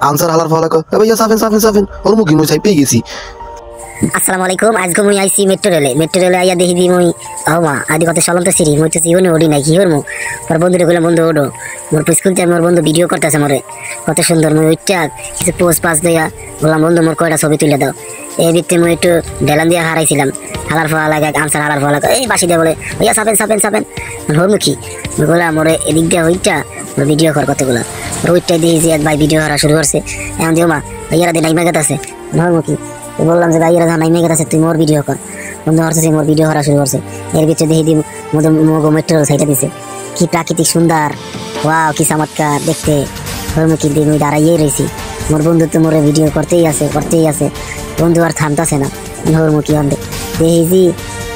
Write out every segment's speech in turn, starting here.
Answer হালার ফলা কয় এ ভাইয়া সাফেন সাফেন সাফেন ওর মুখি মই পেয়ে গেছি। আসসালামু আলাইকুম। আজকে মুই আইছি মেট্রো রেলে আইয়া দেখি দি মুই মা আদি কত চলন্ত সিঁড়ি মুই তো জীবনে ওড়ি নাই কি হরমু। মোর বন্ধুরে কইলাম বন্ধু ওডো, মোর স্কুল থেকে মোর বন্ধু ভিডিও করতেছে মোরে কত সুন্দর। মুই ওইটা কিছু পোজ পাস দেয়া বললাম বন্ধু মোর কয়টা ছবি তুলে দাও। এই ভিত্তি মুই একটু ঢেলান দিয়ে হারাইছিলাম। হালার ফলা লাগে আনসার হালার ফলা এই বাসি দিয়ে বলে ভাইয়া সাফেন সাফেন সাফেন হরমু কি বললাম মোরে এদিক দিয়ে ওইটা ভিডিও কর কতগুলো ওইটাই দিয়ে যে এক ভাই ভিডিও হারা শুরু করছে। এখন দিও মা ভাইয়ারা দিন নাইমা গেছে হরমু কি বললাম যে ভাইয়ারা যখন নাইমা গেছে তুই মোর ভিডিও কর। বন্ধু হচ্ছে মোর ভিডিও করা শুরু করছে। এর ভিতরে দেখি দি মগো মেট্রো সাইডে দিছে কি প্রাকৃতিক সুন্দর ওয়াও কি চমৎকার দেখতে। হরমু কি দিয়ে মুই দাঁড়াইয়েই রয়েছি। মোর বন্ধু তো মোরে ভিডিও করতেই আছে বন্ধু আর থামতাছে না। হরমু কি আনতে দেখি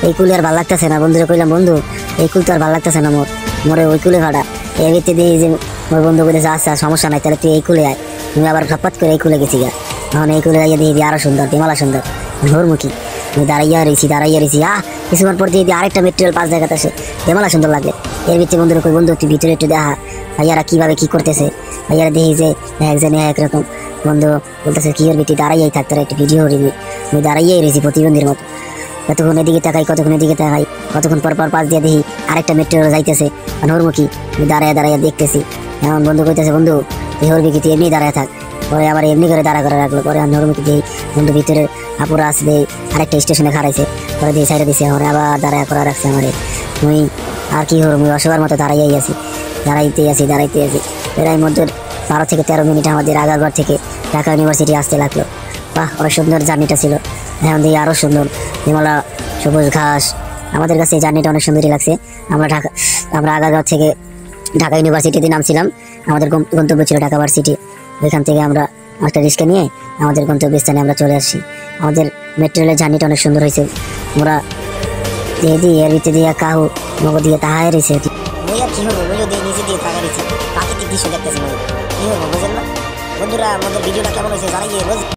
এই কুলে আর ভাল লাগতেছে না। বন্ধুরে কইলাম বন্ধু এই কুল তো আর ভাল লাগতেছে না মোরে ওই কুলে ভাড়া। এর ভিতরে দেখি যে মোর বন্ধু বলেছে আচ্ছা সমস্যা নাই তাহলে তুই এই কুলে আয়। তুমি আবার ফটফট করে এই কুলে গেছি গা। এখন এই কুলে যাইয়া দেখি আরো সুন্দর দেমালা সুন্দর। হরমুখী আমি দাঁড়াইয়া রয়েছি কিছুক্ষণ পর দিয়ে আরেকটা মেটেরিয়াল পাঁচ জায়গাতে আসে দেমালা সুন্দর লাগলে। এর ভিতরে বন্ধুরা কই বন্ধু তুই ভিতরে একটু দেখা ভাইয়ারা কিভাবে কি করতেছে। ভাইয়ারা দেখি যে একজনে একরকম। বন্ধু বলতেছে কি ওর ভিতরে দাঁড়াইয়াই থাকতো একটু ভিডিও রিমি আমি দাঁড়াইয়াই রয়েছি প্রতিবন্ধীর মতো। কতক্ষণ এদিকে তাকাই কতক্ষণ এদিকে তাকাই কতক্ষণ পর পাশ দিয়ে দেখি আরেকটা মেট্রো যাইতেছে। হরমুখী আমি দাঁড়াইয়া দেখতেছি। এমন বন্ধু কইতেছে বন্ধু তুই হরবি কি তুই এমনি দাঁড়ায় থাক। পরে আবার এমনি করে দাঁড়া করে রাখলো। পরে হরমুখী দিই বন্ধু ভিতরে আপুরা আসলে আরেকটা স্টেশনে খারাইছে। পরে দিয়ে সাইডে দিছে আমার আবার দাঁড়ায় করা রাখছে আমারে। মুই আর কি হর মুই অসবার মতো দাঁড়াইয়াই আছি দাঁড়াইতে আছি। এর মধ্যে 12 থেকে 13 মিনিট আমাদের আগারগড় থেকে ঢাকা ইউনিভার্সিটি আসতে লাগলো। বাহ অনেক সুন্দর জার্নিটা ছিল। এখন দিয়ে আরো সুন্দর হিমালয় সবুজ ঘাস। আমাদের কাছে এই জার্নিটা অনেক সুন্দরই লাগছে। আমরা আগারগড় থেকে ঢাকা ইউনিভার্সিটিতে নামছিলাম। আমাদের গন্তব্য ছিল ঢাকা ভার্সিটি। ওইখান থেকে আমরা একটা রিক্সা নিয়ে আমাদের গন্তব্যস্থানে আমরা চলে আসছি। আমাদের মেট্রো রেলের জার্নিটা অনেক সুন্দর হয়েছে। আমরা দিয়ে এর ভিতরে দিয়ে কাহু মগো দিয়ে তাহাই রয়েছে। মুই আর কি হবো মুই দিয়ে নিচে দিয়ে তাকাই রয়েছি প্রাকৃতিক দৃশ্য দেখতেছি। কি হবো বুঝেন না বন্ধুরা আমাদের ভিডিওটা কেমন হয়েছে জানাইয়ে।